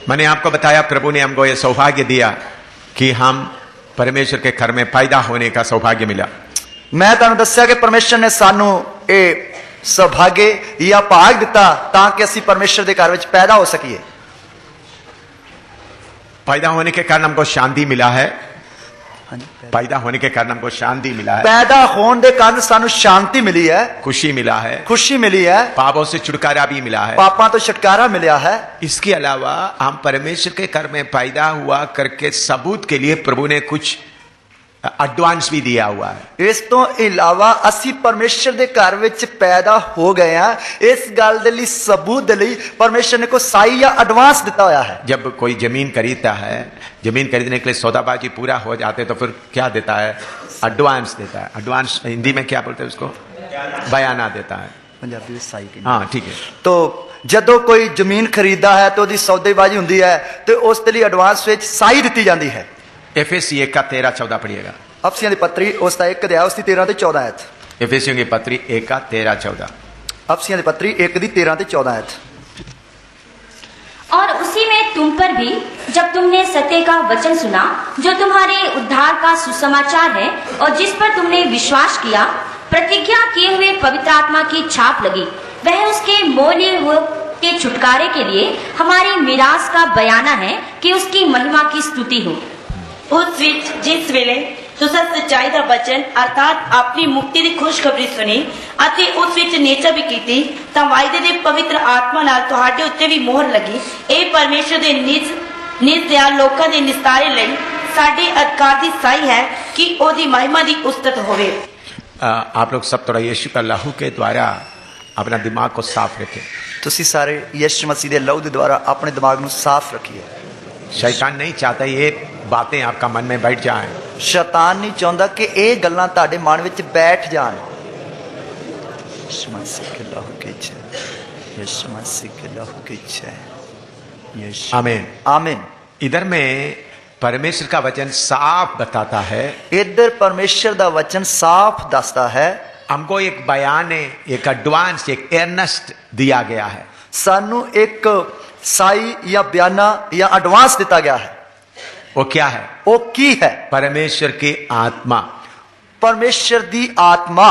मैंने आपको बताया प्रभु ने हमको यह सौभाग्य दिया कि हम परमेश्वर के घर में पैदा होने का सौभाग्य मिला। मैं तुहानू दस्सिया कि परमेश्वर ने सानू ये सौभाग्य या भाग दिता ताकि असी परमेश्वर के घर में पैदा हो सकिए। पैदा होने के कारण हमको शांति मिला है। पैदा होने के कारण हमको शांति मिला है। पैदा होने के कारण सानू शांति मिली है, खुशी मिला है, खुशी मिली है, पापों से छुटकारा भी मिला है, पापों तो छुटकारा मिला है। इसके अलावा हम परमेश्वर के घर में पैदा हुआ करके सबूत के लिए प्रभु ने कुछ एडवांस भी दिया हुआ है। इस तो इलावा असी परमेश्वर के घर में पैदा हो गए हैं, इस गल दे लई सबूत दे लई परमेश्वर ने को साई या एडवांस दिता होया है। जब कोई जमीन खरीदता है, जमीन खरीदने के लिए सौदाबाजी पूरा हो जाते तो फिर क्या देता है? एडवांस देता है। एडवांस हिंदी में क्या बोलते हैं उसको? बयाना देता है, पंजाबी में साई। हाँ ठीक है। तो जदों कोई जमीन खरीददा है तो उसकी सौदेबाजी हुंदी है तो उस दे लई एडवांस विच साई दिती जाती है। एफएसी 1:13-14 पढ़िएगा। अफसियों की पत्री उसका 1 अध्याय उसकी 13 ते 14 आयत। एफएसियों की पत्री 1:13-14। अफसियों की पत्री 1 दी 13 ते 14 आयत। और उसी में तुम पर भी, जब तुमने सत्य का वचन सुना जो तुम्हारे उद्धार का सुसमाचार है और जिस पर तुमने विश्वास किया, प्रतिज्ञा किए हुए पवित्र आत्मा की छाप लगी, वह उसके मोले हुए के छुटकारे के लिए हमारी मिरास का बयाना है कि उसकी महिमा की स्तुति हो। उस विच जिस वेले तुसां सच्चाई दा वचन अर्थात अपनी मुक्ति दी खुशखबरी सुनी अते उस विच नेचा भी कीती तां वायदे दे पवित्र आत्मा नाल तुहाडे उत्ते भी मोहर लगी। ए परमेश्वर दे निज दयाल लोकां दे निस्तारे लई साडे अधिकार दी साई है कि ओदी महिमा दी उस्तत होवे। आप लोग सब थोड़ा यीशु का लहू के द्वारा अपना दिमाग को साफ रखें। तुसी सारे यीशु मसीह दे लहू दे द्वारा अपने दिमाग नू साफ रखिए। शैतान नहीं चाहता ये बातें आपका मन में बैठ जाएं। शैतान नहीं चाहता कि ये गल्लां ताडे मन विच बैठ जान। यीशु मसीह के लहू की जय, यीशु मसीह के लहू की जय। आमीन आमीन। इधर में परमेश्वर का वचन साफ बताता है, इधर परमेश्वर दा वचन साफ दसता है। हमको एक बयान है, एक एडवांस, एक एर्नेस्ट दिया गया है। सानू एक साई या बयाना या एडवांस दिता गया है। वो क्या है? वो की है? परमेश्वर की आत्मा। परमेश्वर दी आत्मा।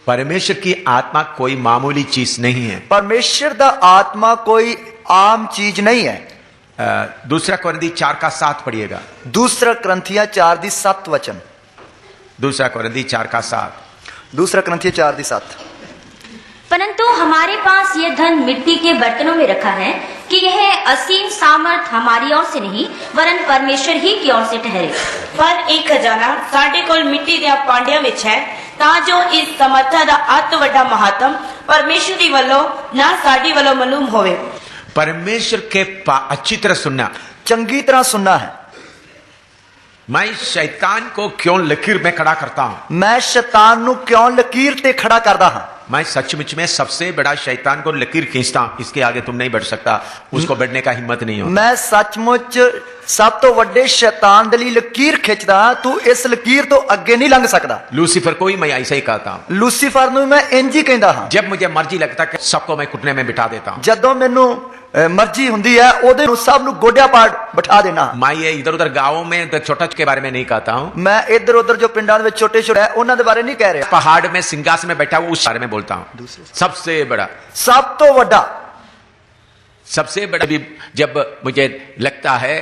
परमेश्वर की आत्मा कोई मामूली चीज नहीं है। परमेश्वर दा आत्मा कोई आम चीज नहीं है। दूसरा कोरिन्थियों 4:7 पढ़िएगा। दूसरा कोरिन्थियों 4:7 वचन। दूसरा कोरिन्थियों 4:7। दूसरा कोरिन्थियों 4:7। परंतु हमारे पास यह धन मिट्टी के बर्तनों में रखा है कि यह असीम सामर्थ हमारी ओर से नहीं वरन परमेश्वर ही की ओर से ठहरे। पर एक खजाना साडे कोल मिट्टी दे पांडियां विच है तां जो इस समर्था दा अत वड्डा महात्म परमेश्वर दी वल्लों ना साडी वल्लों मालूम होवे। परमेश्वर के अच्छी तरह सुनना, चंगी तरह सुनना है। मैं शैतान को क्यों लकीर में खड़ा करता हूं? मैं शैतान नू क्यों लकीर ते खड़ा करदा हां? मैं सचमुच में सबसे बड़ा शैतान को लकीर खींचता हूं। इसके आगे तुम नहीं बढ़ सकता, उसको बढ़ने का हिम्मत नहीं होता। मैं सचमुच सब तो वड्डे शैतान दे लई लकीर खिंचदा, तू इस लकीर तो अगे नहीं लंघ सकदा। लूसीफर को ही मैं ऐसा ही कहता हूं। लूसीफर नू मैं इंज ही कहंदा हां। जब मुझे मर्जी लगता कि सबको मैं घुटने में बिठा देता हूं। जदों मैनू मर्जी हुंदी है ओदे नू सब नू गोड्या पाड़ बिठा देना। मैं ये इधर उधर गांवों में तो छोटा के बारे में नहीं कहता हूं। मैं इधर उधर जो पिंडां दे विच छोटे छोटे है उन्हां दे बारे नहीं कह रहा। पहाड़ में सिंहासन में बैठा हुआ उस बारे में बोलता हूं। सबसे बड़ा, सब तो वड्डा, सबसे बड़ा भी जब मुझे लगता है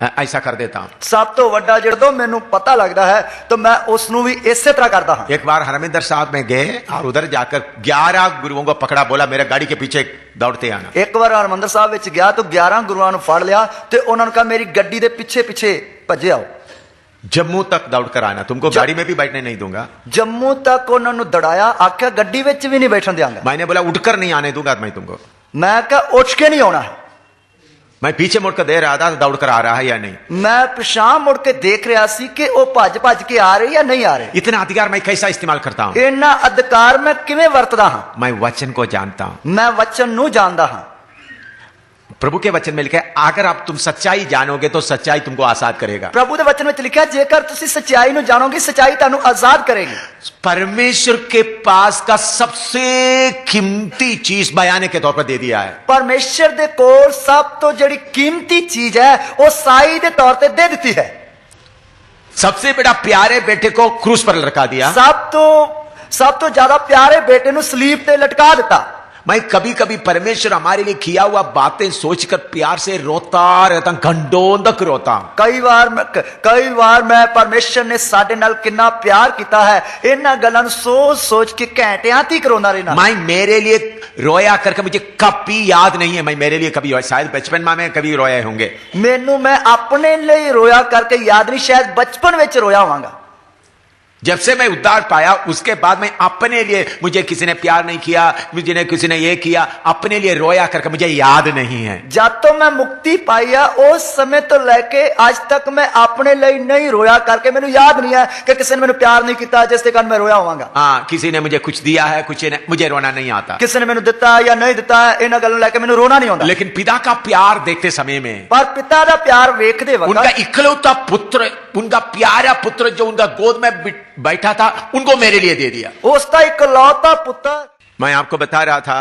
ऐसा कर देता हूं। सब तो वड्डा जदों मैनू पता लगता है तो मैं उसनू भी इसे तरह करता हां। एक बार हरमिंदर साहब में गए और उधर जाकर 11 गुरुओं को पकड़ा, बोला मेरे गाड़ी के पीछे दौड़ते आना। एक बार हरमिंदर साहब विच गया तो 11 गुरुआं नू फड़ लिया ते उन्हां नू कहा मेरी गड्डी दे पीछे पीछे भजे आओ। जम्मू तक दौड़ कर आना, तुमको गाड़ी में भी बैठने नहीं दूंगा। जम्मू तक उन्हां नू दौड़ाया, आख्या गड्डी विच भी नहीं बैठन देंगा। मैंने बोला उठकर नहीं आने दूंगा मैं तुमको। मैं कहा उठ के नहीं आना है। मैं पीछे मुड़कर दे रहा था दौड़कर आ रहा है या नहीं। मैं पिछां मुड़ के देख रहा सी कि वो भज भज के आ रहे या नहीं आ रहे। इतना अधिकार मैं कैसा इस्तेमाल करता हूं? इतना अधिकार मैं किवें वरतदा हां? मैं वचन को जानता हूं। मैं वचन नू जानदा हां। प्रभु के वचन में लिखा है, अगर आप तुम सच्चाई जानोगे तो सच्चाई तुमको आजाद करेगा। प्रभु के वचन में लिखा है, जेकर तुसी सच्चाई नु जानोगे सच्चाई तानु आजाद करेगी। परमेश्वर के पास का सबसे कीमती चीज बयाने के तौर पर दे दिया है। परमेश्वर दे कोल सब तो जड़ी कीमती चीज है वो साई दे तौर पे दे दी है। सबसे बड़ा प्यारे बेटे को क्रूस पर लटका दिया। सब तो ज्यादा प्यारे बेटे नु सलीब पे लटका दिता। मैं कभी कभी परमेश्वर हमारे लिए किया हुआ बातें सोचकर प्यार से रोता रहता, घंटों तक रोता। कई बार मैं परमेश्वर ने साडे नाल कितना प्यार किया है इन्हां गल्लां नूं सोच के घंटियां तक रोना रहना। मैं मेरे लिए रोया करके मुझे कभी याद नहीं है। मैं मेरे लिए कभी, शायद बचपन में मैं कभी रोए होंगे। मैं अपने लिए रोया करके याद नहीं, शायद बचपन में रोया होवांगा। जब से मैं उद्धार पाया उसके बाद में अपने लिए, मुझे किसी ने प्यार नहीं किया, मुझे किसी ने ये किया, अपने लिए रोया करके मुझे याद नहीं है। जब तो मैं मुक्ति पाया उस समय तो लेके आज तक मैं अपने लिए नहीं रोया करके, मैंने याद नहीं है कि किसी ने मैंने प्यार नहीं किया जिसके कारण मैं रोया होवांगा। हाँ, किसी ने मुझे कुछ दिया है, कुछ ने, मुझे रोना नहीं आता। किसी ने मैंने दिता या नहीं दिता इन्हां गल्लां लेके मैंने रोना नहीं आता। लेकिन पिता का प्यार देखते समय में, पर पिता का प्यार वेखदे वक्त, उनका इकलौता पुत्र, उनका प्यारा पुत्र जो उनका गोद में बैठा था, उनको मेरे लिए दे दिया। उसका इकलौता पुत्र। मैं आपको बता रहा था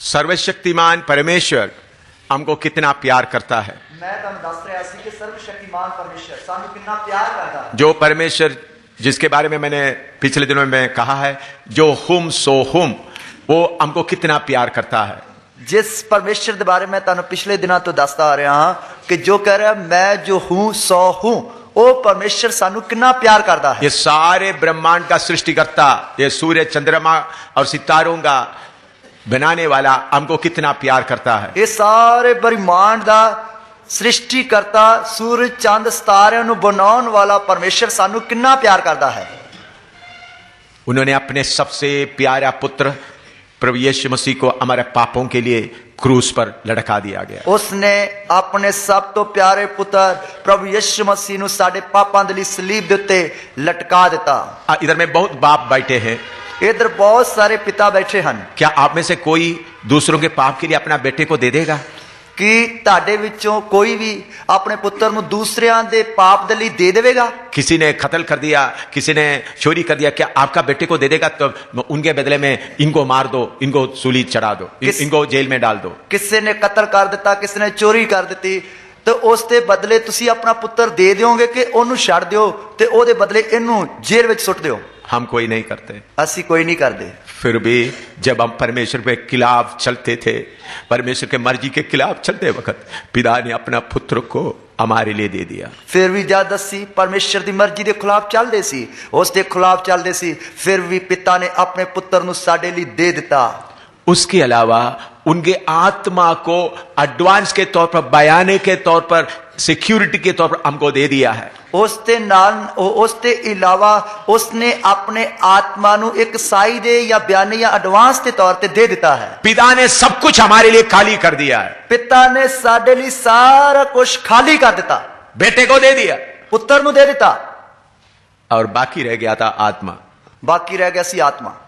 सर्वशक्तिमान परमेश्वर हमको कितना प्यार करता है। मैं तुहानू दस रहा सी कि सर्वशक्तिमान परमेश्वर सानू कितना प्यार करता है। जो परमेश्वर जिसके बारे में मैंने पिछले दिनों में कहा है, जो हुम सो हुम, वो हमको कितना प्यार करता है। जिस परमेश्वर के बारे में तुहानू पिछले दिनों तो दसदा आ रहा हां कि जो कह रहा है मैं जो हूं सो हूं, वो परमेश्वर सानू कितना प्यार करता है। ये सारे ब्रह्मांड का सृष्टिकर्ता, ये सूर्य चंद्रमा और सितारों का बनाने वाला हमको कितना प्यार करता है। ये सारे ब्रह्मांड का सृष्टिकर्ता, सूरज चंद सितारों को बनाने वाला परमेश्वर सानू कितना प्यार करता है। उन्होंने अपने सबसे प्यारा पुत्र प्रभु यीशु मसीह को हमारे पापों के लिए क्रूस पर लटका दिया गया। उसने अपने सब तो प्यारे पुत्र प्रभु यीशु मसीह नु साडे पापां दे लई सलीब दे उत्ते लटका दिता। इधर में बहुत बाप बैठे हैं, इधर बहुत सारे पिता बैठे हैं। क्या आप में से कोई दूसरों के पाप के लिए अपना बेटे को दे देगा? कि ताडे विचों कोई भी अपने पुत्र नु दूसरियां दे पाप दे लई दे देवेगा? किसी ने कत्ल कर दिया, किसी ने चोरी कर दिया, क्या आपका बेटे को दे देगा? तो उनके बदले में इनको मार दो, इनको सूली चढ़ा दो, इनको जेल में डाल दो। किसी ने कत्ल कर दिता, किसी ने चोरी कर दी, तो उसके बदले तुसी अपना पुत्र दे दोगे कि ओनू छड़ दियो ते ओदे बदले इनू जेल विच सुट दियो? हम कोई नहीं करते, असी कोई नहीं करते। फिर भी जब हम परमेश्वर के खिलाफ चलते थे, परमेश्वर के मर्जी के खिलाफ चलते वक्त पिता ने अपना पुत्र को हमारे लिए दे दिया। फिर भी जद असी परमेश्वर की मर्जी के खिलाफ चलते सी, उसके खिलाफ चलते सी, फिर भी पिता ने अपने पुत्र नू साडे लिए दे दिता। उसके अलावा उनके आत्मा को एडवांस के तौर पर, बयाने के तौर पर, सिक्योरिटी के तौर पर हमको दे दिया है। उसके अलावा उसने अपने आत्मा नू एक साई दे या बयाने या एडवांस के तौर पे दे दिता है। पिता ने सब कुछ हमारे लिए खाली कर दिया है। पिता ने साडे लिए सारा कुछ खाली कर दिता। बेटे को दे दिया, पुत्र नू दे दिता, और बाकी रह गया था आत्मा। बाकी रह गया सी आत्मा।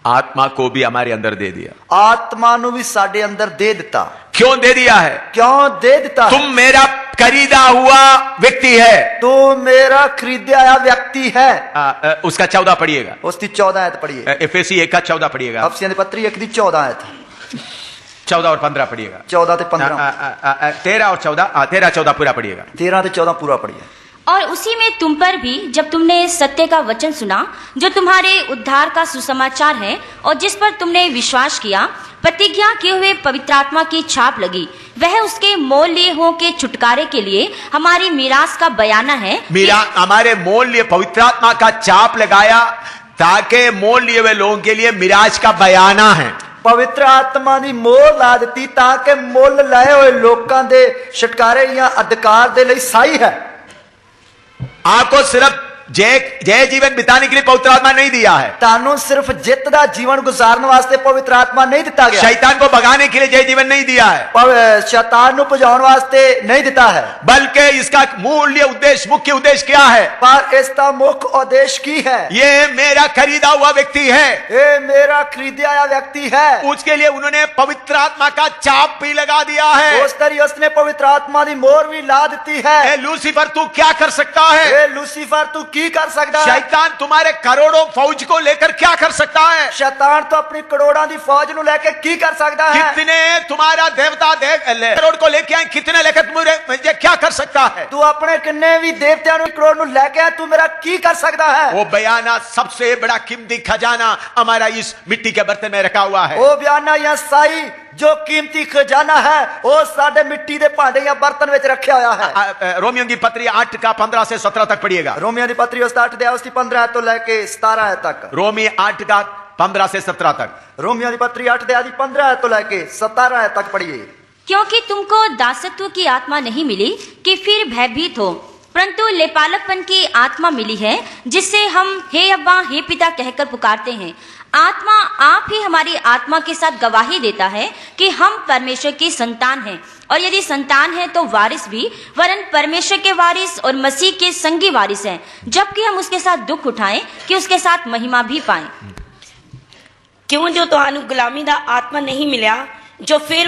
आत्मा को भी हमारे अंदर दे दिया। आत्मा नू भी साडे अंदर दे दिता। क्यों दे दिया है? क्यों दे दिता? तुम मेरा खरीदा हुआ व्यक्ति है। तू मेरा खरीदा हुआ व्यक्ति है। उसका 14 पढ़िएगा, उसकी 14 आयत पढ़िए। एफएसी 1 का 14 पढ़िएगा। अफसियों की पत्री 1 की 14 आयत, 14 और 15 पढ़िएगा। 14 से 15, 13 और 14, 13 14 पूरा पढ़िएगा। 13 से 14 पूरा पढ़िए। और उसी में तुम पर भी, जब तुमने सत्य का वचन सुना जो तुम्हारे उद्धार का सुसमाचार है, और जिस पर तुमने विश्वास किया, प्रतिज्ञा किए हुए पवित्र आत्मा की छाप लगी, वह उसके मोल लिए हो के छुटकारे के लिए हमारी मीरास का बयाना है। हमारे मोल लिए पवित्र आत्मा का छाप लगाया ताकि मोल लिए हुए लोगों के लिए मीरास का बयाना है। पवित्र आत्मा की मोल ला दी ताकि मोल लाए हुए लोगों के छुटकारे या अधिकार दे लिए साई है। आपको सिर्फ जय जीवन बिताने के लिए पवित्र आत्मा नहीं दिया है। ਤੁਹਾਨੂੰ ਸਿਰਫ ਜਿੱਤ ਦਾ ਜੀਵਨ ਗੁਜ਼ਾਰਨ ਵਾਸਤੇ ਪਵਿੱਤਰ ਆਤਮਾ ਨਹੀਂ ਦਿੱਤਾ ਗਿਆ। शैतान को भगाने के लिए जय जीवन नहीं दिया है, शैतान ਨੂੰ ਭਜਾਉਣ ਵਾਸਤੇ ਨਹੀਂ ਦਿੱਤਾ ਹੈ। बल्कि इसका मूल्य उद्देश्य, मुख्य उद्देश्य क्या है? पर इसका मुख्य उद्देश्य की है? ये मेरा खरीदा हुआ व्यक्ति है, ये मेरा खरीदा हुआ व्यक्ति है। उसके लिए उन्होंने पवित्र आत्मा का छाप भी लगा दिया है। उस तरह उसने पवित्र आत्मा की मोहर भी ला दी है। ए लूसीफर तू क्या कर सकता है? ए लूसीफर तू की कर सकता है? शैतान तुम्हारे करोड़ों फौज को लेकर क्या कर सकता है? शैतान तो अपनी करोड़ों की फौज नु लेके की कर सकता है? कितने तुम्हारा देवता करोड़ को लेके आए, कितने लेकर मुझे क्या कर सकता है? तू अपने किन्ने भी देवता करोड़ नु लेके आए, तू मेरा की कर सकता है? वो बयाना सबसे बड़ा कीमती खजाना हमारा इस मिट्टी के बर्तन में रखा हुआ है। वो बयाना या साई जो कीमती खजाना है वो साडे मिट्टी दे भांडे या बर्तन में रखा हुआ है। रोमियो की पत्री 8 का 15 से 17 तक पढ़िएगा। रोमियो की पत्री उसका 8 दे उसकी 15 तो लेके 17 तक। रोमी 8 का 15 से 17 तक। रोमियो की पत्री 8 दे 15 तो लेके 17 तक पढ़िए। क्योंकि तुमको दासत्व की आत्मा नहीं मिली कि फिर भयभीत हो, परंतु लेपालकपन की आत्मा मिली है, जिससे हम हे अब्बा हे पिता कहकर पुकारते हैं। आत्मा आप ही हमारी आत्मा के साथ गवाही देता है कि हम परमेश्वर की संतान हैं, और यदि संतान है तो वारिस भी, वरन परमेश्वर के वारिस और मसीह के संगी वारिस हैं, जबकि हम उसके साथ दुख उठाएं कि उसके साथ महिमा भी पाएं। क्यों जो तुहानू गुलामी दा आत्मा नहीं मिलिया जो फिर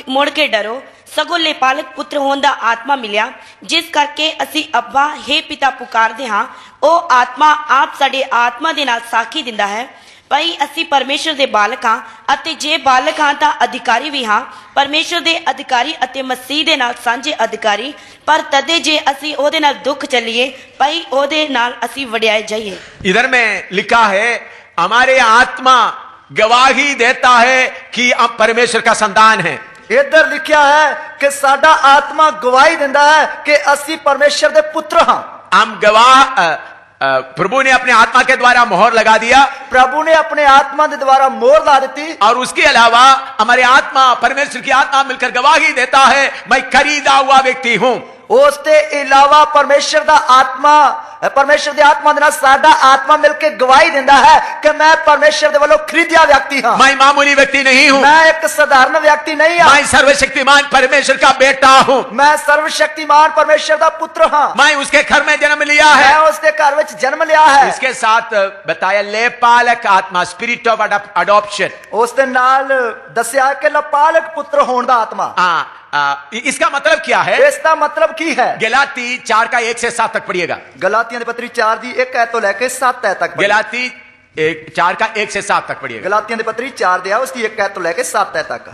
मुड़ के डरो, सगों लेपालक पुत्र होने दा आत्मा मिलिया, जिस करके असी अब्बा हे पिता पुकारदे हां। ओ आत्मा आप साडे आत्मा दे नाल साखी दिंदा है भाई असी परमेश्वर दे बालक हां, अते जे बालक हां तां अधिकारी भी हां, परमेश्वर दे अधिकारी अते मसीह दे नाल सांझे अधिकारी। पर तदे जे असी ओदे नाल दुख चलिए भाई ओदे नाल असी वड्याए जाइए। इधर में लिखा है हमारे आत्मा गवाही देता है कि हम परमेश्वर का संतान है। इधर लिखा है कि साडा आत्मा गवाही देता है कि असी परमेश्वर दे पुत्र हां। हम गवाह प्रभु ने अपने आत्मा के द्वारा मोहर लगा दिया। प्रभु ने अपने आत्मा के द्वारा मोहर ला दी। और उसके अलावा हमारे आत्मा परमेश्वर की आत्मा मिलकर गवाही देता है मैं खरीदा हुआ व्यक्ति हूं। उसके अलावा परमेश्वर दा आत्मा परमेश्वर दी आत्मा दे नाल साडा आत्मा मिलके गवाही देता है कि मैं परमेश्वर दे वालों खरीदिया व्यक्ति हां। मैं मामूली व्यक्ति नहीं हूं, मैं एक साधारण व्यक्ति नहीं हां, मैं सर्वशक्तिमान परमेश्वर का बेटा हूं, मैं सर्वशक्तिमान परमेश्वर का पुत्र हां, मैं उसके घर में जन्म लिया है, मैं उसके घर में जन्म लिया है। इसके साथ बताया लेपालक आत्मा, स्पिरिट ऑफ अडॉप्शन, उसके नाल दस्या के लेपालक पुत्र होने दा आत्मा। इसका मतलब क्या है? इसका मतलब की है? गलाती 4 का 1 से 7 तक पढ़िएगा। गलातियों की पत्री 4 दी 1 तो लेके 7 तक। गलाती 4 का 1 से 7 तक पढ़िएगा। गलातियों की पत्री 4 दिया उसकी 1 तो लेके 7 तक।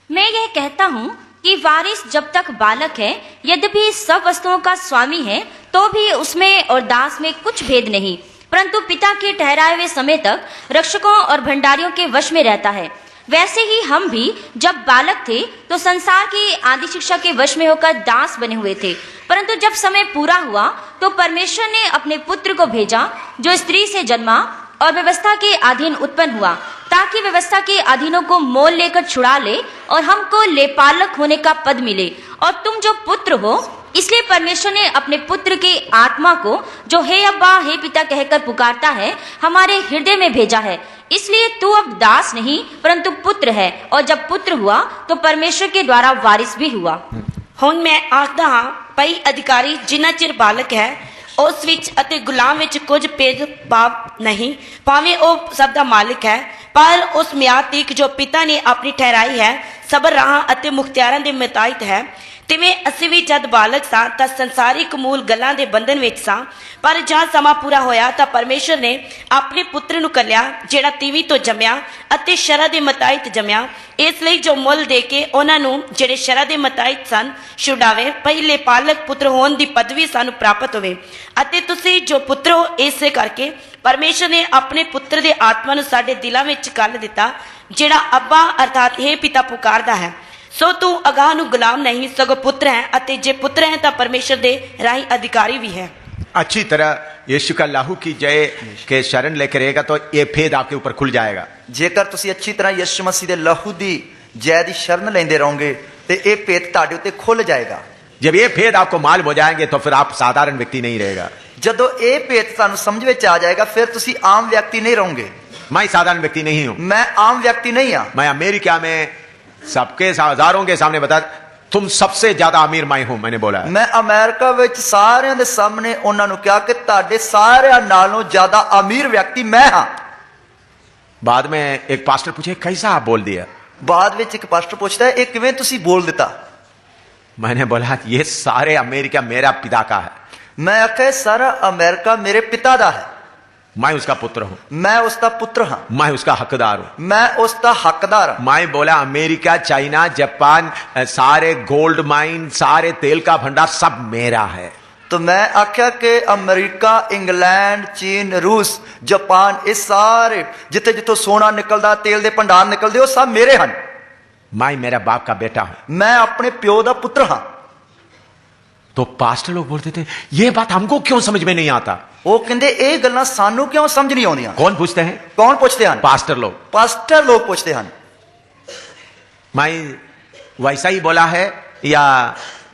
मैं यह कहता हूँ कि वारिस जब तक बालक है, यद्यपि सब वस्तुओं का स्वामी है, तो भी उसमें और दास में कुछ भेद नहीं, परंतु पिता के ठहराए हुए समय तक रक्षकों और भंडारियों के वश में रहता है। वैसे ही हम भी जब बालक थे तो संसार की आदि शिक्षा के वश में होकर दास बने हुए थे, परंतु जब समय पूरा हुआ तो परमेश्वर ने अपने पुत्र को भेजा जो स्त्री से जन्मा और व्यवस्था के अधीन उत्पन्न हुआ, ताकि व्यवस्था के अधीनों को मोल लेकर छुड़ा ले और हमको लेपालक होने का पद मिले। और तुम जो पुत्र हो, इसलिए परमेश्वर ने अपने पुत्र के आत्मा को जो हे अब्बा हे पिता कहकर पुकारता है हमारे हृदय में भेजा है। इसलिए तू अब दास नहीं परंतु पुत्र है, और जब पुत्र हुआ तो परमेश्वर के द्वारा वारिस भी हुआ। हुण मैं आखदा हां भाई अधिकारी जिन्ना चिर बालक है उस विच अते गुलाम विच कुछ भेदभाव नहीं, भावें वो सब दा मालिक है, पर उस म्याद तक जो पिता ने अपनी ठहराई है सबर राह अते मुख्तियारां दे मुताबिक है। तिवें असीं भी जद बालक सां तां संसारिक मूल गल्लां दे बंधन विच सां, पर जद समा पूरा होया तां परमेश्वर ने अपने पुत्र नूं कल्लिया जिहड़ा तीवी तो जम्मिया अते शरह दे मुताबिक जम्मिया, इसलिए जो मुल दे के उन्हां नूं जिहड़े शरह दे मुताबिक सन छुड़ावे, पहले पालक पुत्र होने की पदवी सानू प्राप्त होवे। अते तुसीं जो पुत्र हो, इसे करके परमेश्वर ने अपने पुत्र दे आत्मा नूं साडे दिलां विच घल दिता, जिहड़ा अब्बा अर्थात हे पिता पुकारदा है। सो तू अगाह नूं गुलाम नहीं सगों पुत्र है, अते जे पुत्र है तां परमेश्वर दे राही अधिकारी भी है। अच्छी तरह यीशु का लाहू की जय के शरण लेकर रहेगा तो ये भेद आपके ऊपर खुल जाएगा। जेकर तुसीं अच्छी तरह यीशु मसीह दे लहू दी जय दी शरण लेंदे रहोगे तो ये भेद तुहाडे उत्ते खुल जाएगा। जब ये भेद आपको मालूम हो जाएंगे तो फिर आप साधारण व्यक्ति नहीं रहेगा। ਜਦੋਂ ਇਹ ਭੇਤ ਤੁਹਾਨੂੰ ਸਮਝ ਵਿੱਚ ਆ ਜਾਏਗਾ ਫਿਰ ਤੁਸੀਂ ਆਮ ਵਿਅਕਤੀ ਨਹੀਂ ਰਹੋਗੇ। मैं साधारण व्यक्ति नहीं हूं। मैं आम व्यक्ति नहीं हाँ। मैं अमेरिका में सबके हजारों के सामने बता, तुम सबसे ज्यादा अमीर मैं हूं, मैंने बोला है। मैं अमेरिका विच सारिਆਂ ਦੇ ਸਾਹਮਣੇ ਉਹਨਾਂ ਨੂੰ ਕਿਹਾ ਕਿ ਤੁਹਾਡੇ ਸਾਰਿਆਂ ਨਾਲੋਂ ਜ਼ਿਆਦਾ ਅਮੀਰ ਵਿਅਕਤੀ ਮੈਂ ਹਾਂ। बाद में एक पास्टर पूछे कैसा आप बोल दिया? ਬਾਅਦ ਵਿੱਚ ਇੱਕ ਪਾਸਟਰ ਪੁੱਛਦਾ ਹੈ ਇਹ ਕਿਵੇਂ ਤੁਸੀਂ ਬੋਲ ਦਿੱਤਾ? मैंने बोला ये सारे अमेरिका मेरा पिता का है, मैं आख्या सारा अमेरिका मेरे पिता दा है, मैं उसका पुत्र हूं, मैं उसका पुत्र हाँ, मैं उसका हकदार हूं। मैं उसका हकदार हाँ। मैं बोला अमेरिका, चाइना, जापान, सारे गोल्ड माइन, सारे तेल का भंडार सब मेरा है। तो मैं आख्या कि अमेरिका, इंग्लैंड, चीन, रूस, जापान, ये सारे जिथे जिथों सोना निकलदा, तेल दे भंडार निकलदे, वो सब मेरे हैं। मैं मेरा बाप का बेटा हूं। मैं अपने प्यो दा पुत्र हाँ। तो पास्टर लोग बोलते थे ये बात हमको क्यों समझ में नहीं आता? वो कहंदे ये गल्लां सानू क्यों समझ नहीं आउंदियां? कौन पूछते हैं? कौन पूछते हैं? पास्टर लोग। पास्टर लोग पूछते हैं। मैं वैसा ही बोला है या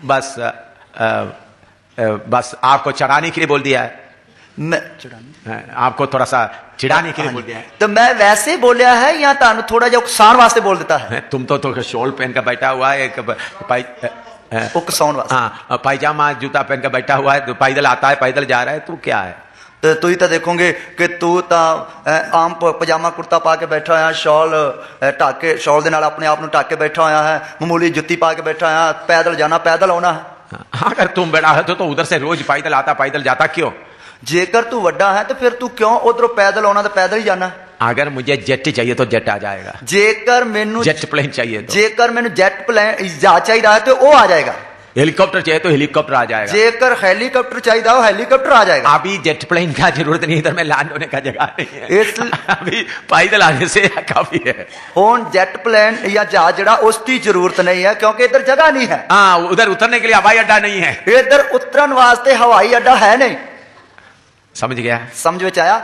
बस बस आपको चढ़ाने के लिए बोल दिया है? मैं आपको थोड़ा सा चिढ़ाने के लिए बोल दिया है? तो मैं वैसे ही बोलिया है या तानु थोड़ा जो उकसाण वास्ते बोल देता है? तुम तो शॉल पहन कर बैठा हुआ है, एक उकसाण वास्ते। हाँ, पायजामा जूता पहन कर बैठा हुआ है, पैदल आता है, पैदल जा रहा है, तू क्या है? तो तू ही तो देखोगे कि तू तो आम पजामा कुर्ता पा के बैठा होया, शॉल ढक के, शॉल दे नाल अपने आप ढक के बैठा होया है, मामूली जुत्ती पा के बैठा होया, पैदल जाना पैदल आना है। अगर तुम बड़ा है तो उधर से रोज पैदल आता पैदल जाता क्यों? जेकर तू वड्डा है तो फिर तू क्यों उधरों पैदल आना तो पैदल ही जाना? अगर मुझे जेट चाहिए तो जेट आ जाएगा। जेकर मैनू जेट प्लेन चाहिए तो, जेकर मैनू जेट प्लेन जहाज चाहिए तो वो आ जाएगा। हेलीकॉप्टर चाहिए तो हेलीकॉप्टर आ जाएगा। जेकर हेलीकॉप्टर चाहिए हो हेलीकॉप्टर आ जाएगा। अभी जेट प्लेन का जरूरत नहीं, इधर में लैंड होने का जगह नहीं है। अभी पैदल आने से काफी है। हुण जेट प्लेन या जहाज जड़ा उसकी जरूरत नहीं है क्योंकि इधर जगह नहीं है। हाँ, उधर उतरने के लिए हवाई अड्डा नहीं है, इधर उतरन वास्ते हवाई अड्डा है नहीं। समझ गया? समझ में आया?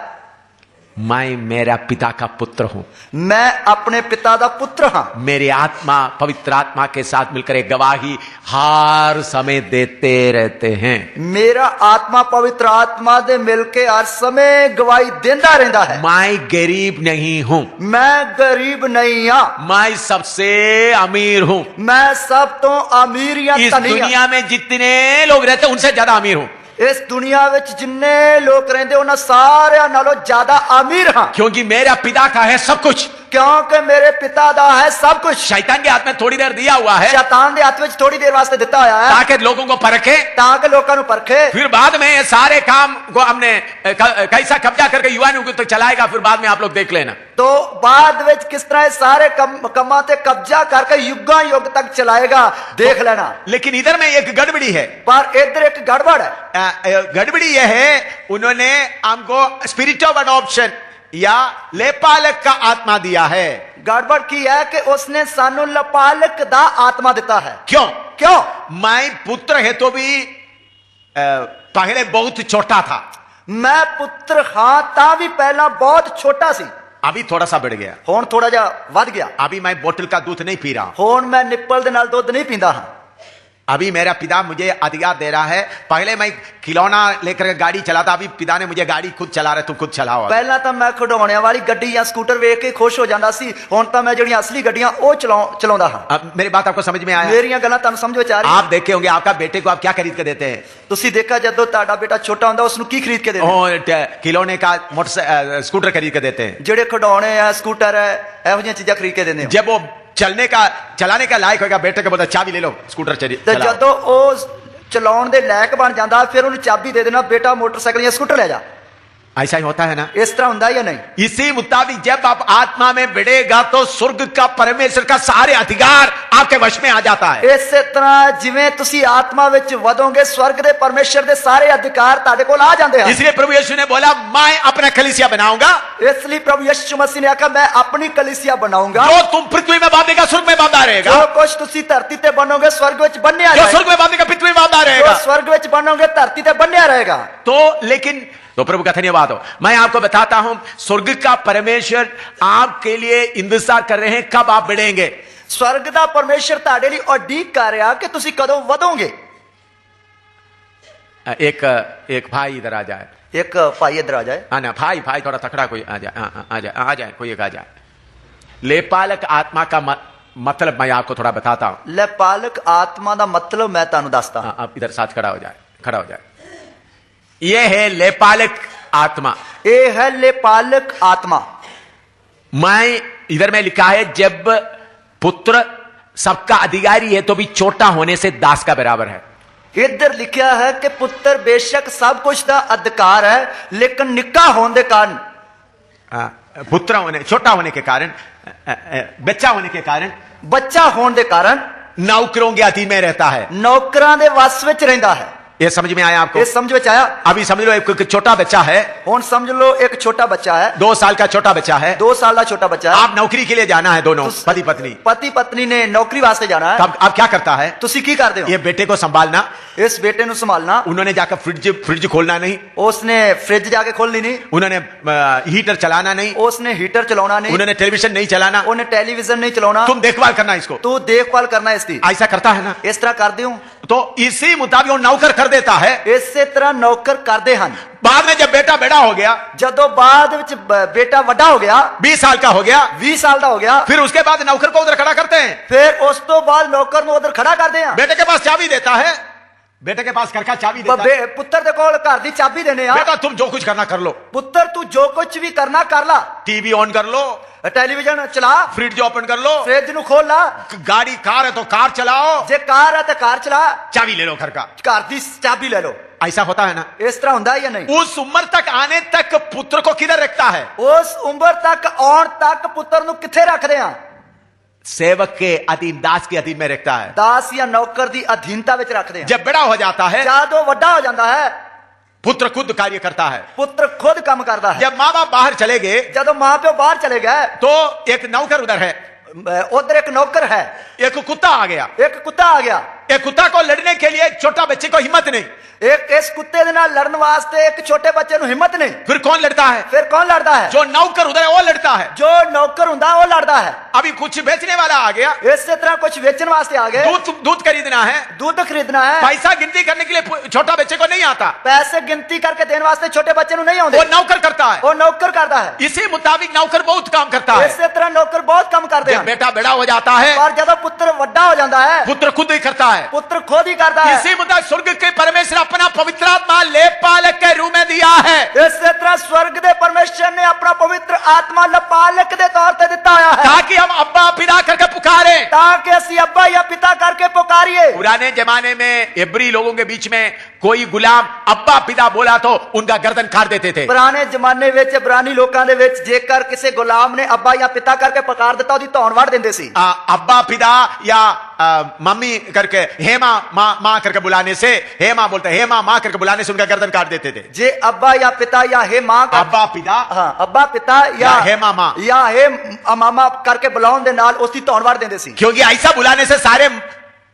मैं मेरा पिता का पुत्र हूं। मैं अपने पिता का पुत्र हाँ। मेरी आत्मा पवित्र आत्मा के साथ मिलकर एक गवाही हर समय देते रहते हैं। मेरा आत्मा पवित्र आत्मा दे मिलके हर समय गवाही देता रहता है। मैं गरीब नहीं हूं, मैं गरीब नहीं हाँ। मैं सबसे अमीर हूं। मैं सब तो अमीर या इस दुनिया में जितने लोग रहते हैं उनसे ज्यादा अमीर हूं। इस दुनिया में जिन्ने लोग रहते उन्हें सारे नालों ज्यादा अमीर हाँ, क्योंकि मेरा पिता का है सब कुछ। क्योंकि मेरे पिता दा है सब कुछ। शैतान के हाथ में थोड़ी देर दिया हुआ है, शैतान के हाथ में थोड़ी देर वास्ते दिता हुआ है ताकि लोगों को परखे, ताकि लोगों को परखे। फिर बाद में ये सारे काम को हमने कैसा कब्जा करके युवाओं को तो चलाएगा, फिर बाद में आप लोग देख लेना। तो बाद में किस तरह सारे कमा ते कब्जा करके युग युग तक चलाएगा, देख लेना। लेकिन इधर में एक गड़बड़ी है, पर इधर एक गड़बड़ है। गड़बड़ी यह है उन्होंने हमको स्पिरिट ऑफ अडॉप्शन या लेपालक का आत्मा दिया है। गड़बड़ की है कि उसने सानू लपालक दा आत्मा दिता है। क्यों? क्यों? मैं पुत्र है तो भी पहले बहुत छोटा था। मैं पुत्र हाँ ता भी पहला बहुत छोटा सी, अभी थोड़ा सा बढ़ गया, हुण थोड़ा जा वध गया। अभी मैं बोतल का दूध नहीं पी रहा, हुण मैं निप्पल दे नाल दूध नहीं पींदा हाँ। अभी मेरा पिता मुझे अधिकार दे रहा है। पहले मैं खिलौना लेकर गाड़ी चलाता, अभी पिता ने मुझे गाड़ी खुद चला रहे, तू खुद चलाओ। पहला तो मैं खिडौने वाली गड्डी या स्कूटर वेख के खुश हो जाता सी, हुण तो मैं जड़ियां असली गड्डियां ओ चलाਉਂਦਾ हां। अब मेरी बात आपको समझ में आया? मेरियां गल्लां तुहानू समझ में आ रही? आप देखे होंगे आपका बेटे को आप क्या खरीद के देते हैं? तुसी देखा जदों ਤੁਹਾਡਾ बेटा छोटा ਹੁੰਦਾ उसनु की खरीद के देते हैं? खिलौने का मोटर स्कूटर खरीद के देते हैं। ਜਿਹੜੇ खिडौने है स्कूटर है ਇਹੋ ਜਿਹੀਆਂ चीजां खरीद के देंदे हो। जब वो चलाने का लायक होगा, बेटे को बोलता चाबी ले लो स्कूटर ते जदों ਉਹ चलाउण दे लायक बन जांदा फिर ਉਹਨੂੰ चाबी दे देना, बेटा मोटरसाइकिल या स्कूटर ले जा। ऐसा ही होता है ना? इस तरह होता या नहीं? इसी मुताबिक जब आप आत्मा में बढ़ेगा तो स्वर्ग का परमेश्वर का सारे अधिकार आपके वश में आ जाता है। इस तरह जिवें तुसी आत्मा विच वधोगे स्वर्ग दे परमेश्वर दे सारे अधिकार ताड़े कोल आ जाते हैं। इसलिए प्रभु यीशु ने बोला मैं अपना कलीसिया बनाऊंगा। इसलिए प्रभु यीशु मसीह ने कहा मैं अपनी कलीसिया बनाऊंगा। जो तुम पृथ्वी में बांधेगा स्वर्ग में बांधा रहेगा, जो कुछ तुसी धरती ते बनोगे स्वर्ग विच बन्या रहेगा, जो स्वर्ग में बांधेगा पृथ्वी में बांधा रहेगा, जो स्वर्ग विच बनोगे धरती ते बन्या रहेगा। तो लेकिन तो प्रभु का धन्यवाद हो, मैं आपको बताता हूं स्वर्ग का परमेश्वर आपके लिए इंतजार कर रहे हैं कब आप बढ़ेंगे। स्वर्ग का परमेश्वर ताड़े लिए उड़ीक कर रहा कि तुसी कदों वधोगे। एक भाई इधर आ जाए, एक भाई इधर आ जाए। ना भाई थोड़ा तकड़ा कोई आ जाए कोई एक आ जाए। लेपालक आत्मा का मतलब मैं आपको थोड़ा बताता हूं। लेपालक आत्मा का मतलब मैं तानू दसता। आप इधर साथ खड़ा हो जाए। ये है लेपालक आत्मा, ये है लेपालक आत्मा। मैं इधर में लिखा है जब पुत्र सबका अधिकारी है तो भी छोटा होने से दास का बराबर है। इधर लिखा है कि पुत्र बेशक सब कुछ का अधिकार है, लेकिन निक्का होने के कारण, पुत्र होने छोटा होने के कारण, बच्चा होने के कारण, बच्चा होने के कारण नौकरों के अधीन में रहता है, नौकरां दे वश विच रहिंदा है। ये समझ में आया आपको? ये समझ में आया? अभी समझ लो एक छोटा बच्चा है, हुन समझ लो एक छोटा बच्चा है, 2 साल का छोटा बच्चा है, 2 साल का छोटा बच्चा है। आप नौकरी के लिए जाना है, दोनों पति पत्नी ने नौकरी वास्ते जाना है। तब आप क्या करता है? तुसी की करते हो? ये बेटे को संभालना, इस बेटे को संभालना। उन्होंने जाकर फ्रिज खोलना नहीं, उसने फ्रिज जाके खोलनी नहीं, उन्होंने हीटर चलाना नहीं, उसने हीटर चलाना नहीं, उन्होंने टेलीविजन नहीं चलाना, उन्हें टेलीविजन नहीं चलाना। तुम देखभाल करना इसको, तू देखभाल करना इसकी। ऐसा करता है ना? इस तरह कर दियो तो इसी मुताबिक वो नौकर कर देता है। इसी तरह नौकर करते हैं। बाद में जब बेटा बड़ा हो गया, जदों बाद विच बेटा बड़ा हो गया, 20 साल का हो गया, 20 साल का हो गया, फिर उसके बाद नौकर को उधर खड़ा करते हैं। फिर उस तो बाद नौकर को उधर खड़ा करते हैं। बेटे के पास चाबी देता है, बेटे के पास घर का चाबी देता है। पुत्र दे कोल घर दी चाबी देने आ। बेटा तुम जो कुछ करना कर लो, पुत्र तू जो कुछ भी करना कर ला। टीवी ऑन कर लो, टेलीविजन चला, फ्रिज ओपन कर लो, फ्रिज नु खोल ला, गाड़ी कार है तो कार चलाओ, जे कार है तो कार चला, चाबी ले लो घर का, घर दी चाबी ले लो। ऐसा होता है ना? इस तरह होता है या नहीं? उस उम्र तक आने तक पुत्र को किधर रखता है? उस उम्र तक आने तक पुत्र नु किथे रख रहे हैं? सेवक के अधीन, दास के अधीन में रखता है, दास या नौकर दी अधीनता विच रखते हैं। जब बड़ा हो जाता है, जदों वड्डा हो जाता है, पुत्र खुद कार्य करता है, पुत्र खुद काम करता है। जब माँ बाप बाहर चले गए, जब माँ प्यो बाहर चले गए, तो एक नौकर उधर है, उधर एक नौकर है, एक कुत्ता आ गया, एक कुत्ता आ गया। एक कुत्ता को लड़ने के लिए एक छोटा बच्चे को हिम्मत नहीं, एक इस कुत्ते दे नाल लड़न वास्ते एक छोटे बच्चे नु हिम्मत नहीं। फिर कौन लड़ता है? फिर कौन लड़ता है? जो नौकर उधर है वो लड़ता है। जो नौकर हुंदा वो लड़ता है। अभी कुछ बेचने वाला आ गया, इसी तरह कुछ बेचने वास्ते आ गए, दूध खरीदना है, दूध खरीदना है, पैसा गिनती करने के लिए छोटा बच्चे को नहीं आता, पैसे गिनती करके देने वास्ते छोटे बच्चे नु नहीं आते, वो नौकर करता है, वो नौकर करता है। इसी मुताबिक नौकर बहुत काम करता है। इसी तरह नौकर बहुत काम करते हैं। बेटा बड़ा हो जाता है और जब पुत्र बड़ा हो जाता है, पुत्र खुद ही करता है, पुत्र खुद ही करता है। इसी मुताबिक स्वर्ग के परमेश्वर अपना पवित्र आत्मा लेपालक के रूप में दिया है। इसी तरह स्वर्ग दे परमेश्वर ने अपना पवित्र आत्मा लेपालक दे तौर पे दिता है, ताकि हम अब्बा पिता करके पुकारे, ताकि असी अब्बा या पिता करके पुकारिए। पुराने जमाने में इब्री लोगों के बीच में कोई गुलाम अब्बा पिता बोला तो उनका गर्दन काट देते थे। पुराने जमाने विच इब्रानी लोकां दे विच जेकर किसी गुलाम ने अब्बा या पिता करके पुकार दिता ओदी धौन वड़ दिंदे सी। अब्बा पिता या मम्मी करके हेमा माँ करके बुलाने से, हेमा बोलते हेमा माँ करके बुलाने से उनका गर्दन काट देते थे। जे अब्बा या पिता या हे माँ, अब्बा पिता, हाँ अब्बा पिता या हेमा माँ या हे मामा करके बुलाउन दे नाल उसकी धौन वड़ दिंदे सी, क्योंकि ऐसा बुलाने से सारे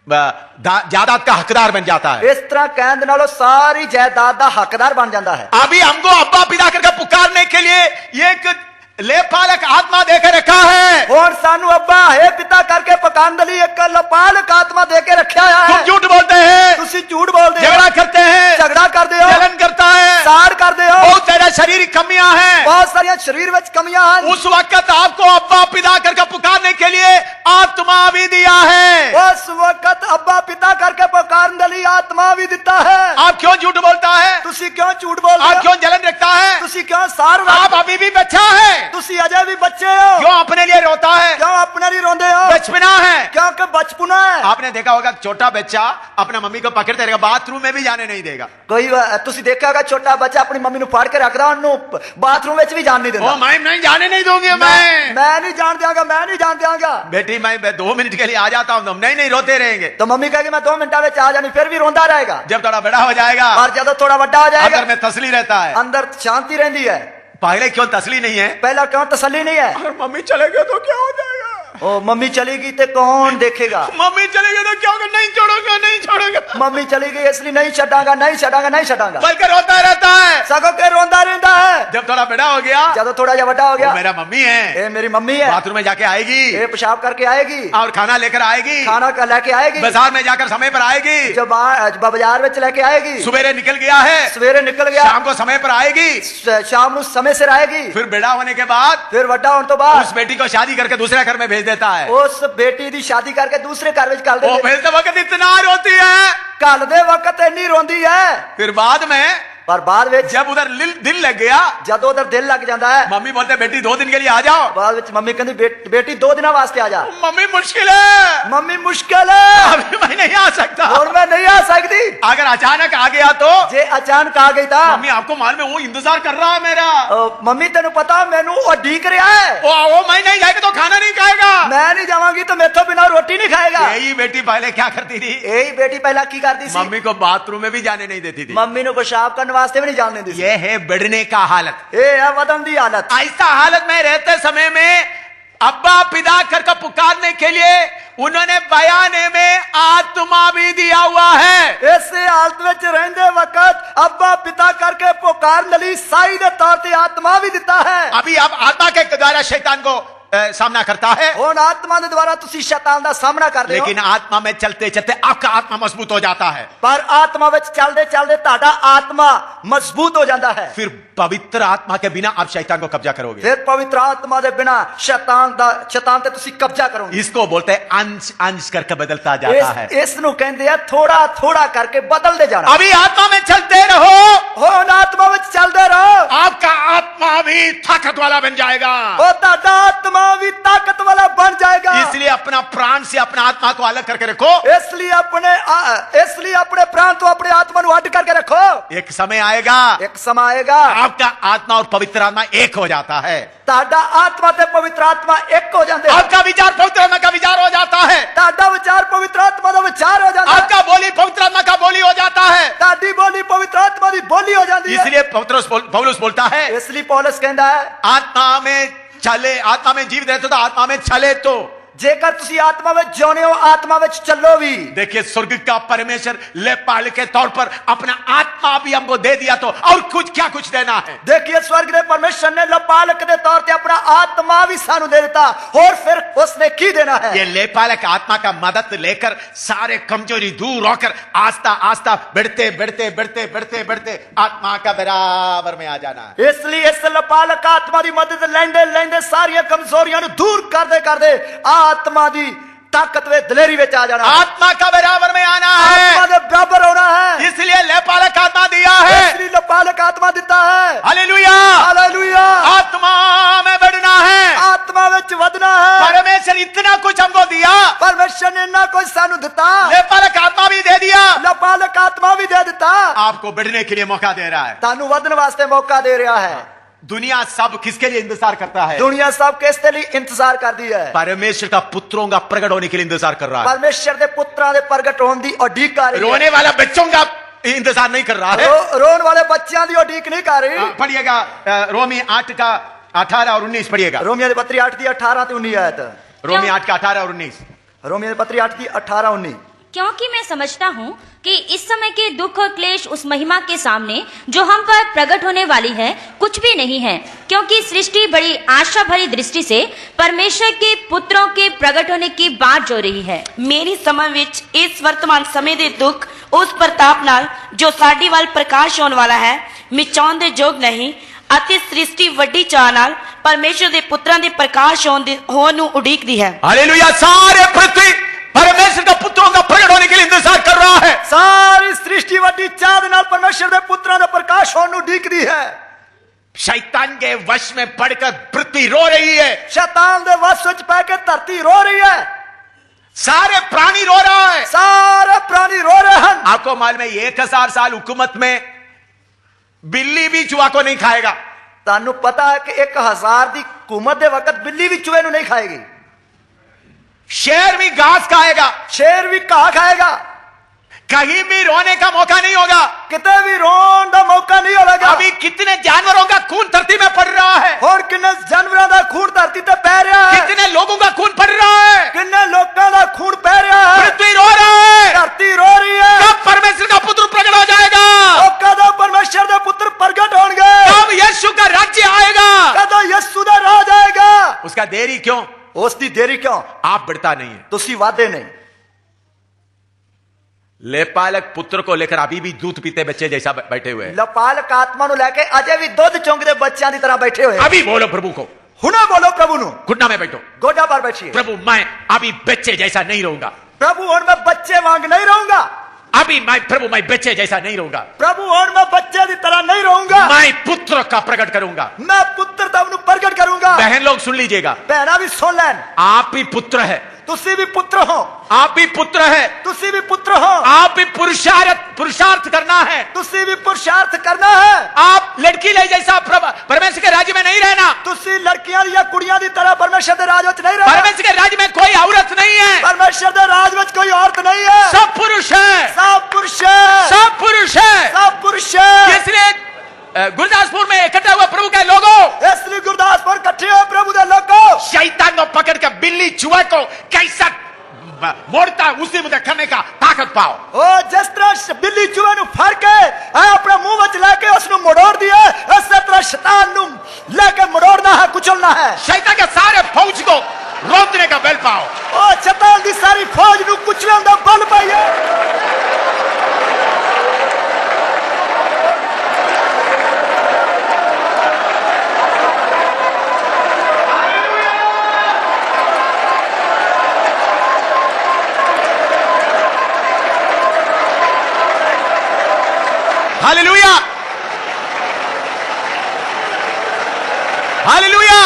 जायदाद का हकदार बन जाता है। इस तरह कहने नालों सारी जायदाद का हकदार बन जाता है। अभी हमको अब्बा पिता करके पुकारने के लिए एक लेपालक आत्मा देकर रखा है, और सानू अब्बा हे पिता करके पकान दली एक लेपालक आत्मा देके रखा है। तुम झूठ बोलते हैं, तुसी झूठ बोलते हो, झगड़ा करते हैं, झगड़ा कर दे हो, जलन करता है, साड़ कर दे हो, बहुत सारे शारीरिक कमियां हैं, बहुत सारी शरीर में कमियां हैं। उस वक्त आपको अब्बा पिता करके पुकारने के लिए आत्मा भी दिया है। उस वक्त अब्बा पिता करके पुकारने दली आत्मा भी दिता है। आप क्यों झूठ बोलता है? तुसी क्यों झूठ बोलते हो? आप क्यों जलन रखता है? तुसी क्यों सार? आप अभी भी बच्चा है, तुसी अजय भी बच्चे हो। क्यों अपने लिए रोता है? क्यों अपने लिए रोंदे हो? बचपना है, क्योंकि बचपना है। आपने देखा होगा छोटा बच्चा अपना मम्मी को पकड़ते रहेगा, बाथरूम में भी जाने नहीं देगा। कोई तुसी देखा होगा छोटा बच्चा अपनी मम्मी नु फाड़ के रखदा, ओनु बाथरूम में भी जान नहीं देता। मैं नहीं जाने नहीं दूंगी, मैं नहीं जान दियांगा, मैं नहीं जान दियांगा। बेटी मैं 2 मिनट के लिए आ जाता हूँ, नहीं रोते रहेंगे। तो मम्मी कहेगी मैं 2 मिनट में आ जानी, फिर भी रोंदा रहेगा। जब थोड़ा बड़ा हो जाएगा और जब थोड़ा बड़ा हो जाएगा, अंदर में तसली रहता है, अंदर शांति रहती है। पहले क्यों तसली नहीं है? पहला क्यों तसल्ली नहीं है? अगर मम्मी चले गए तो क्या हो जाएगा? ओ मम्मी चलेगी तो कौन देखेगा? मम्मी चले गए तो क्या होगा? नहीं छोड़ूंगा, नहीं छोड़ूंगा। मम्मी चली गई इसलिए नहीं छटांगा, नहीं छटांगा, नहीं छटांगा। बल्कि रोता रहता रहता है, सगों के रोंदा रहता है। जब थोड़ा बड़ा हो गया, जब थोड़ा जा बड़ा हो गया, मेरा मम्मी है, ये मेरी मम्मी है, बाथरूम में जाके आएगी, ये पेशाब करके आएगी और खाना लेकर आएगी, खाना का लेके आएगी, बाजार में जाकर समय पर आएगी, जब बाजार में लेके आएगी, सवेरे निकल गया है, सवेरे निकल गया, शाम को समय पर आएगी, शाम को समय से आएगी, फिर बड़ा होने के बाद, फिर बड़ा होने तो बाद उस बेटी को शादी करके दूसरे घर में भेज देता है। उस बेटी दी शादी करके दूसरे घर में वो भेजते वक्त इतना रोती है, कल दे वक्त इन्नी रोंदी है, फिर बाद में पर बाद में जब उधर दिल लग गया, जब उधर दिल लग जाता है, मम्मी बोलते बेटी 2 दिन के लिए आ जाओ, बाद में मम्मी कहती बेटी 2 दिन वास्ते आ जा। मम्मी मुश्किल है, मम्मी मुश्किल है, अभी मैं नहीं आ सकता, और मैं नहीं आ सकती। अगर अचानक आ गया तो जे अचानक आ गई था, मम्मी आपको मालूम है वो इंतजार कर रहा है मेरा, मम्मी तेन पता मैनू वो ढीक रहा है, वो मैं नहीं जाएगा तो खाना नहीं खाएगा, मैं नहीं जाऊंगी तो मेरे बिना रोटी नहीं खाएगा। यही बेटी पहले क्या करती थी, यही बेटी पहला की करती थी, मम्मी को बाथरूम में भी जाने नहीं देती थी, मम्मी ने पेशाब करने वास्ते भी नहीं जाने दी। ये है बढ़ने का हालत, ये है वदन दी हालत। ऐसा हालत में रहते समय में अब्बा पिता करके पुकारने के लिए उन्होंने बयाने में आत्मा भी दिया हुआ है। ऐसे हालत में रहते वक्त अब्बा पिता करके पुकार नली साई दे तौर ते आत्मा भी दिता है। अभी आप आत्मा के द्वारा शैतान को सामना करता है, और आत्मा के द्वारा तुसी शैतान का सामना कर रहे हो, लेकिन आत्मा में चलते चलते आपका आत्मा मजबूत हो जाता है, पर आत्मा में चलते चलते ताड़ा आत्मा मजबूत हो जाता है। फिर पवित्र आत्मा के बिना आप शैतान को कब्जा करोगे, फिर पवित्र आत्मा के बिना शैतान ते तुसी कब्जा करोगे। इसको बोलते हैं अंश अंश करके बदलता जाता है, इसनु कहते हैं थोड़ा थोड़ा करके बदल दे जाना। अभी आत्मा में चलते रहो, हो आत्मा में चलते रहो, आपका आत्मा भी ताकत वाला बन जाएगा, वो ताड़ा आत्मा भी ताकत वाला बन जाएगा। इसलिए अपना प्राण से अपना आत्मा को अलग करके रखो, इसलिए अपने प्राण तो अपने आत्मा को हट करके रखो। एक समय आएगा, एक समय आएगा आपका आत्मा और पवित्र आत्मा एक हो जाता है, ताड़ा आत्मा ते पवित्र आत्मा एक हो जाते हैं, आपका विचार पवित्र आत्मा का विचार हो जाता है, ताड़ा विचार पवित्र आत्मा का विचार हो जाता है, आपका बोली पवित्र आत्मा का बोली हो जाता है, ताड़ी बोली पवित्र आत्मा की बोली हो जाती है। इसलिए पौलुस बोलता है, इसलिए पौलुस कहता है आत्मा में चले, आत्मा में जीवित रहते तो आत्मा में चले, तो जेकर तुसी आत्मा में जोने हो आत्मा में चलो भी। देखिए स्वर्ग का परमेश्वर लेपाल के तौर पर अपना आत्मा भी हमको दे दिया, तो और कुछ क्या कुछ देना है। देखिए स्वर्ग के परमेश्वर ने लेपालक के तौर पे अपना आत्मा भी सानू दे देता, और फिर उसने की देना है। ये लेपालक आत्मा का मदद लेकर सारे कमजोरी दूर होकर आस्ता आस्ता बढ़ते बढ़ते बढ़ते बढ़ते बढ़ते आत्मा का बराबर में आ जाना है। इसलिए इस लेपालक आत्मा की मदद लेंदे लेंदे सारी कमजोरियां दूर कर दे आत्मा दी ताकत वे दलेरी में आ जाना, आत्मा का बराबर में आना है, आत्मा के बराबर होना है। इसलिए लेपालक आत्मा दिया है, इसलिए लेपालक आत्मा देता है। Hallelujah, hallelujah. आत्मा में बढ़ना है, आत्मा में वधना है। परमेश्वर इतना कुछ हमको दिया, परमेश्वर ने ना कुछ सानू दिता, लेपालक आत्मा भी दे दिया, लेपालक आत्मा भी दे दिता, आपको बढ़ने के लिए मौका दे रहा है, तानू वधन वास्ते मौका दे रहा है। दुनिया सब किसके लिए इंतजार करता है, दुनिया सब किसके लिए इंतजार कर दी है, परमेश्वर का पुत्रों का प्रकट होने के लिए इंतजार कर रहा है, परमेश्वर के पुत्रा के प्रकट होने की उड़ीक कर रही है। रोने वाला बच्चों का इंतजार नहीं कर रहा है, रोने वाले बच्चों की उड़ीक नहीं कर रही। पढ़िएगा रोमी 8 का 18 और 19 पढ़िएगा, रोमियो की पत्री 8 की 18 से 19 आयत, रोमी 8 का 18 और 19, रोमियो की पत्री 8 की 18 19। क्योंकि मैं समझता हूँ कि इस समय के दुख और क्लेश उस महिमा के सामने जो हम पर प्रकट होने वाली है कुछ भी नहीं है, क्योंकि सृष्टि बड़ी आशा भरी दृष्टि से परमेश्वर के पुत्रों के प्रकट होने की बात जो रही है। मेरी समझ विच इस वर्तमान समय दे दुख उस प्रताप नाल जो साडी वाल प्रकाश होने वाला है मिचाउण दे जोग नहीं, अति सृष्टि वड्डी चाह नाल परमेश्वर दे पुत्रां दे प्रकाश होण नूं उड़ीकदी है। हालेलुया, सारे पृथ्वी परमेश्वर का पुत्रों का प्रकट होने के लिए इंतजार कर रहा है, सारी सृष्टि वड्डी चाह दे नाल परमेश्वर दे पुत्रां दा प्रकाश होण नूं उड़ीकदी है। शैतान के वश में पड़कर पृथ्वी रो रही है, शैतान दे वश विच पै के धरती रो रही है, सारे प्राणी रो रहा है, सारे प्राणी रो रहे हैं। आपको मालूम है 1000 साल हुकूमत में बिल्ली भी चूहा को नहीं खाएगा, तानू पता है कि 1000 दी हुकूमत दे वक्त बिल्ली भी चूहे नूं नहीं खाएगी, शेर भी घास खाएगा, शेर भी घाह खाएगा, कहीं भी रोने का मौका नहीं होगा, किते भी रोन का मौका नहीं होगा। अभी कितने जानवरों का खून धरती में पड़ रहा है, और कितने जानवरों का खून धरती पे बह रहा है, कितने लोगों का खून पड़ रहा है, कितने लोगों का खून बह रहा है, पृथ्वी रो रहा है, धरती रो रही है। कब परमेश्वर का पुत्र प्रकट हो जाएगा, कब परमेश्वर का पुत्र देरी क्यों? उसकी देरी क्यों? आप बढ़ता नहीं है, तुसी वादे नहीं। लेपालक पुत्र को लेकर अभी भी दूध पीते बच्चे जैसा बैठे हुए हैं। लपालक आत्मा लेके अजय भी दूध चौंकते बच्चों की तरह बैठे हुए। अभी बोलो प्रभु को, हुने बोलो प्रभु नु। घुटना में बैठो, गोडा पर बैठिए। प्रभु मैं अभी बच्चे जैसा नहीं रहूंगा। प्रभु और मैं बच्चे वांग नहीं रहूंगा। अभी प्रभु मैं बच्चे जैसा नहीं रहूंगा। प्रभु और मैं बच्चे की तरह नहीं रहूंगा। मैं पुत्र का प्रकट करूंगा। मैं पुत्र तब प्रकट करूंगा। बहन लोग सुन लीजिएगा, बहना भी सुन लें। आप ही पुत्र है, तुसी भी पुत्र हो। आप भी पुत्र है, तुसी भी पुत्र हो। आप भी पुरुषार्थ करना है, तुसी भी पुरुषार्थ करना है। आप लड़की ले जैसा परमेश्वर के राज्य में नहीं रहना। तुसी लड़कियां या कुड़ियां की तरह परमेश्वर के राज में नहीं रहना। परमेश्वर के राज्य में कोई औरत नहीं है, परमेश्वर के राज में कोई औरत नहीं है। सब पुरुष है, सब पुरुष है, सब पुरुष है, सब पुरुष है। इसलिए गुरदासपुर में इकट्ठा हुआ प्रभु के लोगों, इसलिए गुरदासपुर इकट्ठे हुए प्रभु के लोगों, शैतान को पकड़ के बिल्ली चूहे को कैसा मोड़ता है उसी मुझे करने का ताकत पाओ। ओ जिस तरह बिल्ली चूहे नु फड़ के अपने मुंह में लेके उसनु मोड़ दिया, इस तरह शैतान नु लेके मोड़ना है, कुचलना है। शैतान के सारे फौज को रोकने का बल पाओ। ओ शैतान की सारी फौज नु कुचलने का बल पाइए। Hallelujah, hallelujah.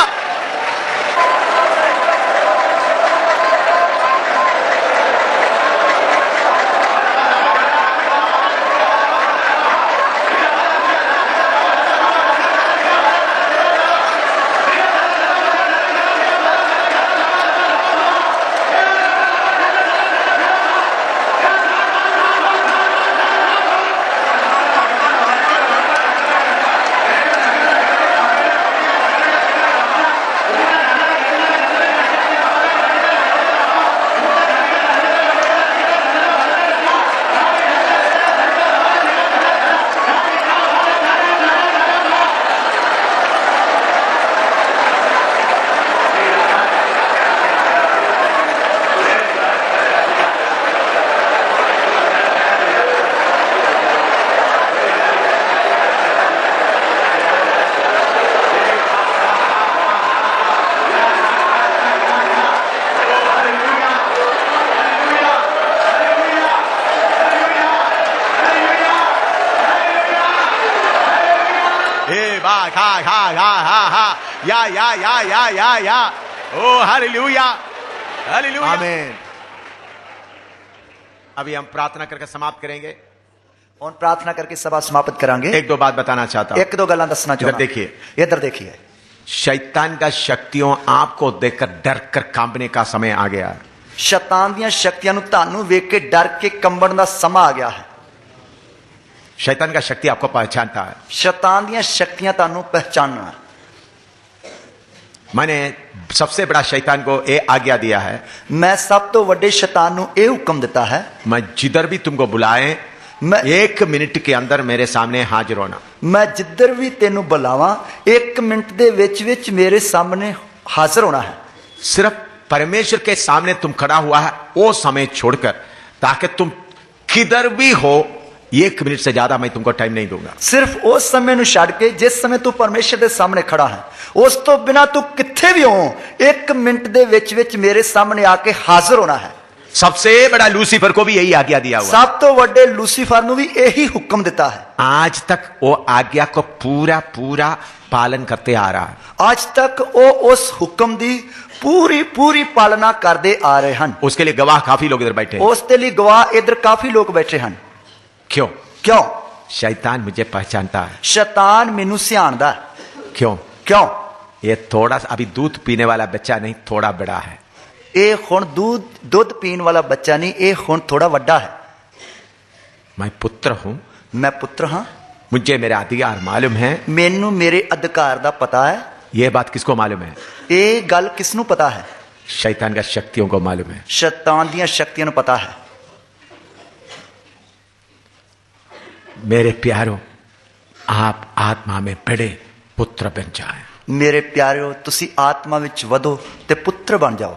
या ओ हालेलुया, हालेलुया, आमीन। अभी हम प्रार्थना करके समाप्त करेंगे और प्रार्थना करके सभा समाप्त करांगे। एक दो बात बताना चाहता हूं, एक दो गल्ला दसना चाहता हूं। देखिए, इधर देखिए, शैतान का शक्तियों आपको देखकर डर कर कांपने का समय आ गया। शैतान दी शक्तियां नु तानू वेख के डर के कंबण दा समा आ गया है। शैतान का शक्ति आपको पहचानता है। शैतान दी शक्तियां तानू पहचानना है। मैंने सबसे बड़ा शैतान को ये आज्ञा दिया है, मैं सब तो वड्डे शैतान नु ये हुक्म देता है, मैं जिधर भी तुमको बुलाए मैं 1 मिनट के अंदर मेरे सामने हाजिर होना। मैं जिधर भी तेनू बुलावा 1 मिनट दे विच विच मेरे सामने हाजिर होना है। सिर्फ परमेश्वर के सामने तुम खड़ा हुआ है वो समय छोड़कर, ताकि तुम किधर भी हो 1 मिनट से ज्यादा मैं तुमको टाइम नहीं दूंगा। सिर्फ उस समय नु छड़ के जिस समय तू परमेश्वर के सामने खड़ा है, उस तो बिना तू किथे भी हो 1 मिनट दे विच विच मेरे सामने आके हाजिर होना है। सबसे बड़ा लूसीफर को भी यही आज्ञा दिया हुआ। सब तो वड्डे लूसीफर नु भी यही हुक्म देता है। आज तक वो आज्ञा को पूरा पूरा पालन करते आ रहा है। आज तक वो उस हुक्म दी पूरी पूरी पालना करते आ रहे हैं। उसके लिए गवाह काफी लोग इधर बैठे हैं। उसके लिए गवाह इधर काफी लोग बैठे हैं। क्यों? क्यों? शैतान मुझे पहचानता है। शैतान मैनू सियाणदा है। क्यों? क्यों? ये थोड़ा सा अभी दूध पीने वाला बच्चा नहीं, थोड़ा बड़ा है। ये हुण दूध पीने वाला बच्चा नहीं, ये हुण थोड़ा वड्डा है। मैं पुत्र हूं, मैं पुत्र हाँ, मुझे मेरा अधिकार मालूम है। मैनू मेरे अधिकार दा पता है। ये बात किसको मालूम है? ये गल किसनू पता है? शैतान का शक्तियों को मालूम है। शैतान दी शक्तियों को पता है। मेरे प्यारों, आप आत्मा में बड़े पुत्र बन जाए। मेरे प्यारिओ तुसी आत्मा विच वधो ते पुत्र बन जाओ।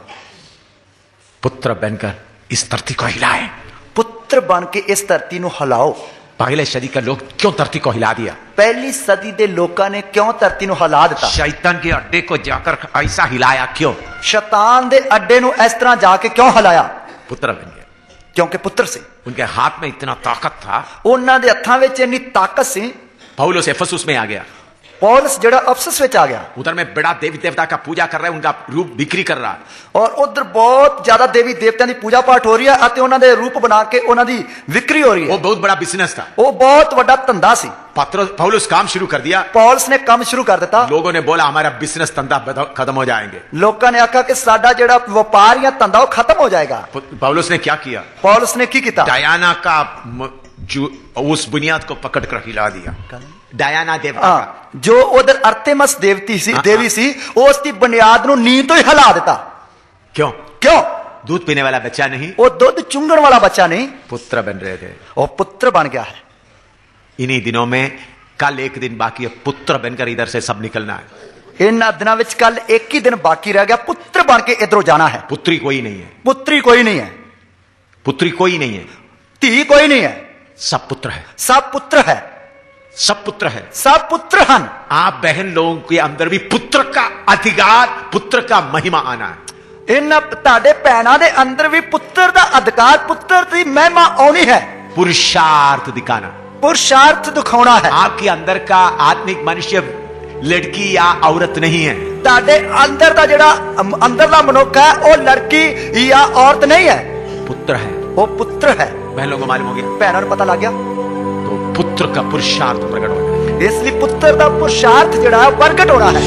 पुत्र बनकर इस धरती को हिलाए। पुत्र बन के इस धरती नू हिलाओ। पहले सदी के लोग क्यों धरती को हिला दिया? पहली सदी दे लोकां ने क्यों धरती नू हिला दिता? शैतान के अड्डे को जाकर ऐसा हिलाया क्यों? शैतान दे अड्डे नू इस तरह जाके क्यों हिलाया? पुत्र बन गया। क्योंकि पुत्र से उनके हाथ में इतना ताकत था, उन्हां दे हत्थां विच इन्नी ताकत सी। पौलुस एफेसुस में आ गया। पौलुस जेड़ा अफसस विच आ गया, उधर में बड़ा देवी देवता का पूजा कर रहा है, उनका रूप बिक्री कर रहा है, और उधर बहुत ज्यादा देवी देवताओं की पूजा पाठ हो रही है और उन्हां दे रूप बना के उन्हां दी विक्री हो रही है। वो बहुत बड़ा बिजनेस था, वो बहुत बड़ा धंधा सी। पौलुस काम शुरू कर दिया। पौलुस ने काम शुरू कर दिता। लोगों ने बोला हमारा बिजनेस धंधा खत्म हो जाएंगे। लोगों ने आखा कि साडा जेड़ा व्यापार या धंधा वो खत्म हो जाएगा। पौलुस ने क्या किया? पौलुस ने की किया? डायना का उस बुनियाद को पकड़ कर हिला दिया। डायना देवता जो उधर अर्थेमस देवती सी, देवी सी, उसकी बुनियाद नु नींव तो ही हिला देता। क्यों? क्यों? दूध पीने वाला बच्चा नहीं, वो दूध चुंगण वाला बच्चा नहीं, पुत्र बन रहे थे। वो पुत्र बन गया है। इन्हीं दिनों में कल एक दिन बाकी है, पुत्र बनकर इधर से सब निकलना है। इन दिनों में कल एक ही दिन बाकी रह गया, पुत्र बन के इधरों जाना है। पुत्री कोई नहीं है। पुत्री कोई नहीं है। पुत्री कोई नहीं है। धी कोई नहीं है। सब पुत्र है। सब पुत्र है। सब पुत्र है। सब पुत्र हन। आप बहन लोगों के अंदर भी पुत्र का अधिकार, पुत्र का महिमा आना है। इन ताडे भैनां दे अंदर भी पुत्र दा अधिकार, पुत्र की महिमा आनी है। पुरुषार्थ दिखाना, पुरुषार्थ दिखाना है। आपके अंदर का आत्मिक मनुष्य लड़की या औरत नहीं है। ताडे अंदर दा जेड़ा अंदरला मनुष्य है वो लड़की या औरत नहीं है, पुत्र है। वो पुत्र है। बहन लोगों को मालूम हो गया, भैनों को पता लग गया। तो पुत्र का पुरुषार्थ प्रकट होना है। इसलिए पुत्र का पुरुषार्थ जेड़ा प्रकट होना है।